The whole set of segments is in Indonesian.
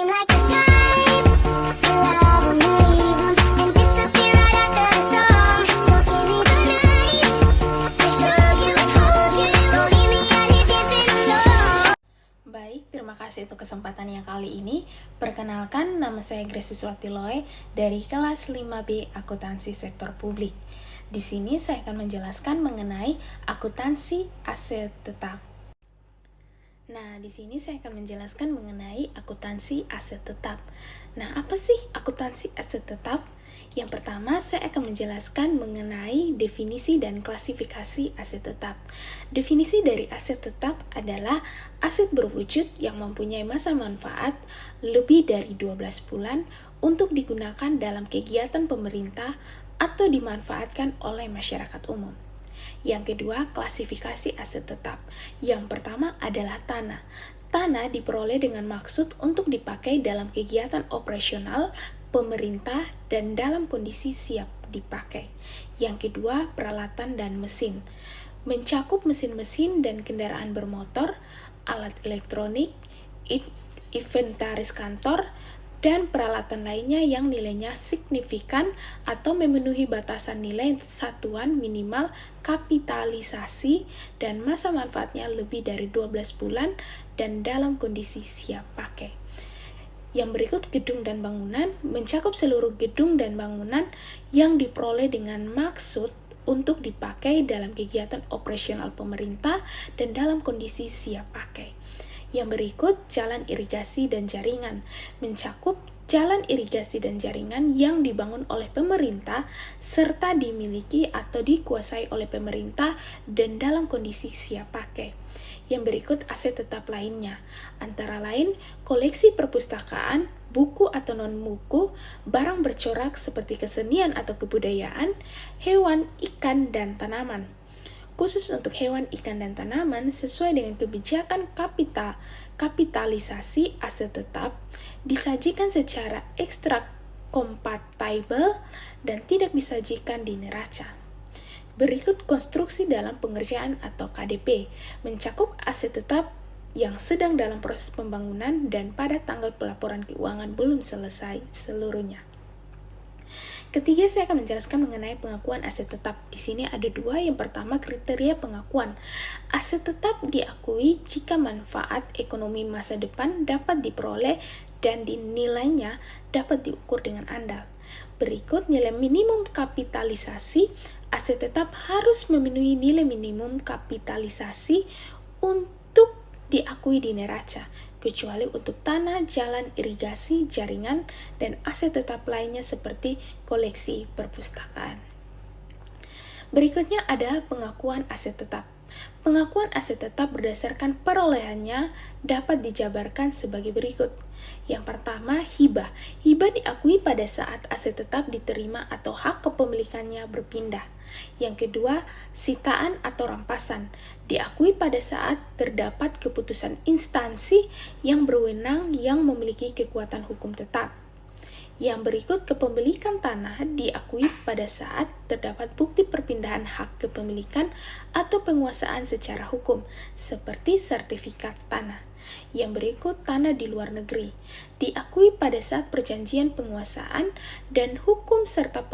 seem like the type to love 'em, leave 'em, and disappear right after the song. So give me the night to show you, hold you. Don't leave me out here dancing alone. Baik, terima kasih untuk kesempatannya kali ini. Perkenalkan, nama saya Grace Siswati Loe dari kelas 5B Akuntansi Sektor Publik. Di sini saya akan menjelaskan mengenai akuntansi aset tetap. Nah, di sini saya akan menjelaskan mengenai akuntansi aset tetap. Nah, apa sih akuntansi aset tetap? Yang pertama, saya akan menjelaskan mengenai definisi dan klasifikasi aset tetap. Definisi dari aset tetap adalah aset berwujud yang mempunyai masa manfaat lebih dari 12 bulan untuk digunakan dalam kegiatan pemerintah atau dimanfaatkan oleh masyarakat umum. Yang kedua, klasifikasi aset tetap. Yang pertama adalah tanah. Tanah diperoleh dengan maksud untuk dipakai dalam kegiatan operasional pemerintah dan dalam kondisi siap dipakai. Yang kedua, peralatan dan mesin. Mencakup mesin-mesin dan kendaraan bermotor, alat elektronik, inventaris kantor, dan peralatan lainnya yang nilainya signifikan atau memenuhi batasan nilai satuan minimal kapitalisasi dan masa manfaatnya lebih dari 12 bulan dan dalam kondisi siap pakai. Yang berikut gedung dan bangunan mencakup seluruh gedung dan bangunan yang diperoleh dengan maksud untuk dipakai dalam kegiatan operasional pemerintah dan dalam kondisi siap pakai. Yang berikut jalan irigasi dan jaringan mencakup jalan irigasi dan jaringan yang dibangun oleh pemerintah serta dimiliki atau dikuasai oleh pemerintah dan dalam kondisi siap pakai. Yang berikut aset tetap lainnya, antara lain koleksi perpustakaan, buku atau non-buku, barang bercorak seperti kesenian atau kebudayaan, hewan, ikan, dan tanaman. Khusus untuk hewan, ikan, dan tanaman, sesuai dengan kebijakan kapitalisasi aset tetap, disajikan secara ekstra kompatibel dan tidak disajikan di neraca. Berikut konstruksi dalam pengerjaan atau KDP, mencakup aset tetap yang sedang dalam proses pembangunan dan pada tanggal pelaporan keuangan belum selesai seluruhnya. Ketiga, saya akan menjelaskan mengenai pengakuan aset tetap. Di sini ada dua. Yang pertama, kriteria pengakuan. Aset tetap diakui jika manfaat ekonomi masa depan dapat diperoleh dan nilainya dapat diukur dengan andal. Berikut nilai minimum kapitalisasi. Aset tetap harus memenuhi nilai minimum kapitalisasi untuk diakui di neraca, kecuali untuk tanah, jalan, irigasi, jaringan, dan aset tetap lainnya seperti koleksi perpustakaan. Berikutnya ada pengakuan aset tetap. Pengakuan aset tetap berdasarkan perolehannya dapat dijabarkan sebagai berikut. Yang pertama, hibah. Hibah diakui pada saat aset tetap diterima atau hak kepemilikannya berpindah. Yang kedua, sitaan atau rampasan. Diakui pada saat terdapat keputusan instansi yang berwenang yang memiliki kekuatan hukum tetap. Yang berikut, kepemilikan tanah diakui pada saat terdapat bukti perpindahan hak kepemilikan atau penguasaan secara hukum, seperti sertifikat tanah. Yang berikut, tanah di luar negeri. Diakui pada saat perjanjian penguasaan dan hukum serta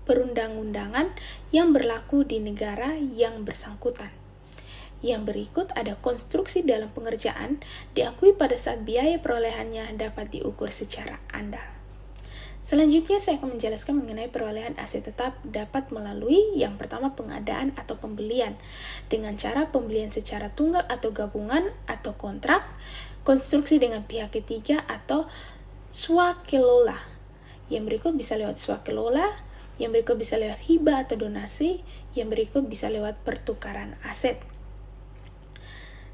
perundang-undangan yang berlaku di negara yang bersangkutan. Yang berikut ada konstruksi dalam pengerjaan, diakui pada saat biaya perolehannya dapat diukur secara andal. Selanjutnya saya akan menjelaskan mengenai perolehan aset tetap dapat melalui yang pertama pengadaan atau pembelian dengan cara pembelian secara tunggal atau gabungan atau kontrak, konstruksi dengan pihak ketiga atau swakelola. Yang berikut bisa lewat swakelola, yang berikut bisa lewat hibah atau donasi, yang berikut bisa lewat pertukaran aset.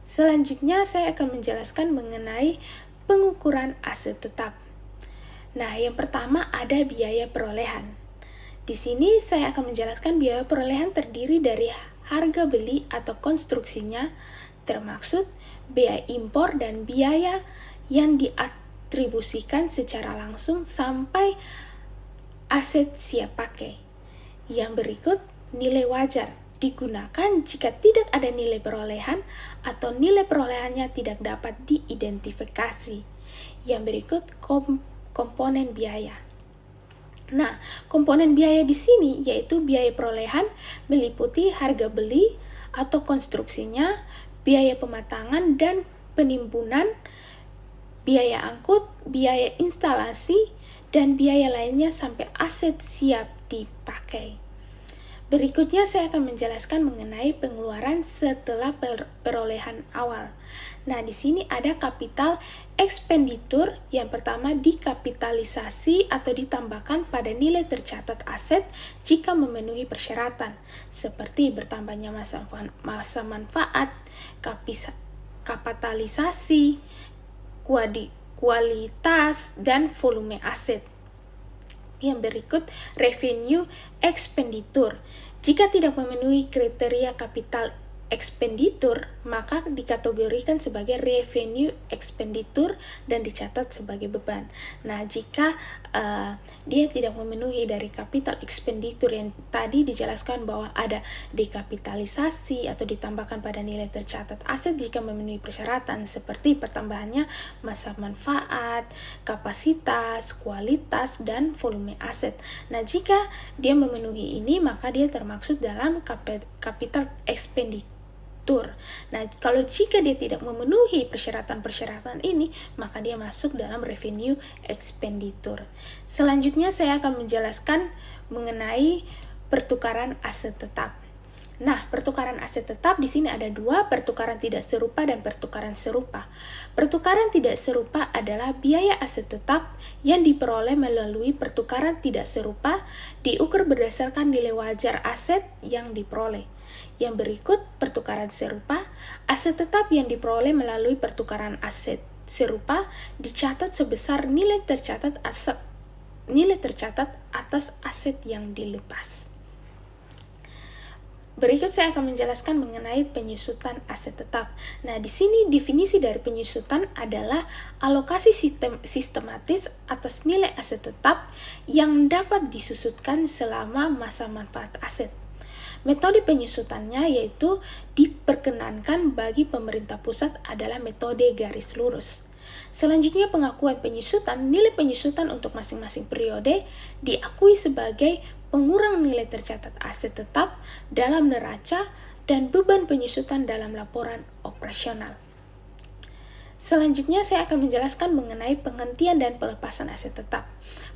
Selanjutnya saya akan menjelaskan mengenai pengukuran aset tetap. Nah, yang pertama ada biaya perolehan. Di sini saya akan menjelaskan biaya perolehan terdiri dari harga beli atau konstruksinya, termaksud biaya impor dan biaya yang diatribusikan secara langsung sampai aset siap pakai. Yang berikut, nilai wajar digunakan jika tidak ada nilai perolehan atau nilai perolehannya tidak dapat diidentifikasi. Yang berikut komponen biaya. Nah, komponen biaya di sini yaitu biaya perolehan meliputi harga beli atau konstruksinya, biaya pematangan dan penimbunan, biaya angkut, biaya instalasi, dan biaya lainnya sampai aset siap dipakai. Berikutnya saya akan menjelaskan mengenai pengeluaran setelah perolehan awal. Nah, di sini ada kapital ekspenditur. Yang pertama, dikapitalisasi atau ditambahkan pada nilai tercatat aset jika memenuhi persyaratan, seperti bertambahnya masa manfaat, kapitalisasi, kualitas, dan volume aset. Yang berikut, revenue expenditure. Jika tidak memenuhi kriteria kapital expenditure, maka dikategorikan sebagai revenue expenditure dan dicatat sebagai beban. Nah, jika dia tidak memenuhi dari capital expenditure yang tadi dijelaskan bahwa ada dekapitalisasi atau ditambahkan pada nilai tercatat aset jika memenuhi persyaratan seperti pertambahannya masa manfaat, kapasitas, kualitas, dan volume aset. Nah, jika dia memenuhi ini, maka dia termaksud dalam capital expenditure. Nah, kalau jika dia tidak memenuhi persyaratan-persyaratan ini, maka dia masuk dalam revenue expenditure. Selanjutnya saya akan menjelaskan mengenai pertukaran aset tetap. Nah, pertukaran aset tetap di sini ada dua, pertukaran tidak serupa dan pertukaran serupa. Pertukaran tidak serupa adalah biaya aset tetap yang diperoleh melalui pertukaran tidak serupa diukur berdasarkan nilai wajar aset yang diperoleh. Yang berikut pertukaran serupa, aset tetap yang diperoleh melalui pertukaran aset serupa dicatat sebesar nilai tercatat atas aset yang dilepas. Berikut saya akan menjelaskan mengenai penyusutan aset tetap. Nah, di sini definisi dari penyusutan adalah alokasi sistematis atas nilai aset tetap yang dapat disusutkan selama masa manfaat aset. Metode penyusutannya yaitu diperkenankan bagi pemerintah pusat adalah metode garis lurus. Selanjutnya pengakuan penyusutan, nilai penyusutan untuk masing-masing periode diakui sebagai pengurang nilai tercatat aset tetap dalam neraca dan beban penyusutan dalam laporan operasional. Selanjutnya saya akan menjelaskan mengenai penghentian dan pelepasan aset tetap.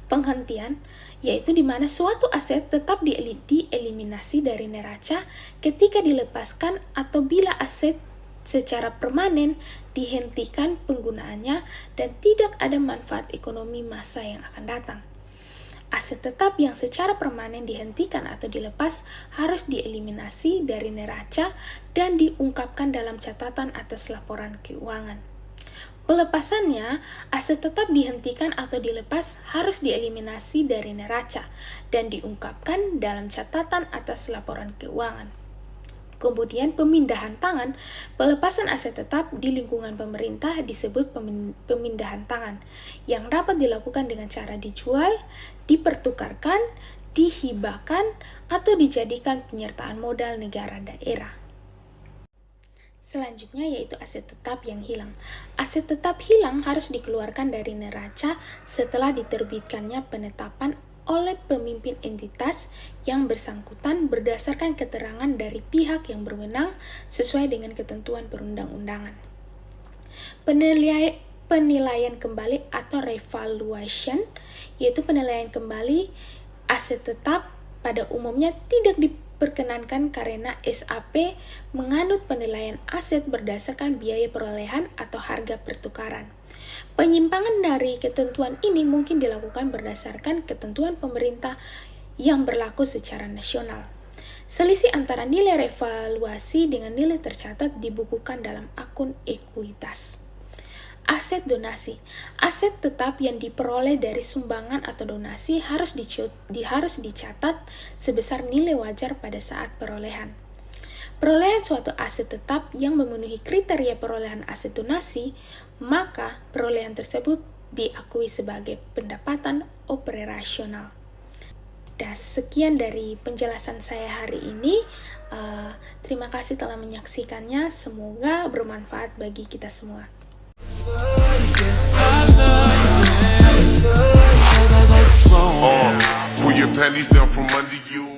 Penghentian yaitu di mana suatu aset tetap dieliminasi dari neraca ketika dilepaskan atau bila aset secara permanen dihentikan penggunaannya dan tidak ada manfaat ekonomi masa yang akan datang. Aset tetap yang secara permanen dihentikan atau dilepas harus dieliminasi dari neraca dan diungkapkan dalam catatan atas laporan keuangan. Pelepasannya, aset tetap dihentikan atau dilepas harus dieliminasi dari neraca dan diungkapkan dalam catatan atas laporan keuangan. Kemudian pemindahan tangan, pelepasan aset tetap di lingkungan pemerintah disebut pemindahan tangan, yang dapat dilakukan dengan cara dijual, dipertukarkan, dihibahkan, atau dijadikan penyertaan modal negara daerah. Selanjutnya yaitu aset tetap yang hilang. Aset tetap hilang harus dikeluarkan dari neraca setelah diterbitkannya penetapan oleh pemimpin entitas yang bersangkutan berdasarkan keterangan dari pihak yang berwenang sesuai dengan ketentuan perundang-undangan. Penilaian kembali atau revaluation yaitu penilaian kembali aset tetap pada umumnya tidak diperkenankan karena SAP menganut penilaian aset berdasarkan biaya perolehan atau harga pertukaran. Penyimpangan dari ketentuan ini mungkin dilakukan berdasarkan ketentuan pemerintah yang berlaku secara nasional. Selisih antara nilai revaluasi dengan nilai tercatat dibukukan dalam akun ekuitas. Aset donasi. Aset tetap yang diperoleh dari sumbangan atau donasi harus dicatat sebesar nilai wajar pada saat perolehan. Perolehan suatu aset tetap yang memenuhi kriteria perolehan aset donasi, maka perolehan tersebut diakui sebagai pendapatan operasional. Dan sekian dari penjelasan saya hari ini. Terima kasih telah menyaksikannya. Semoga bermanfaat bagi kita semua. panties down from under you.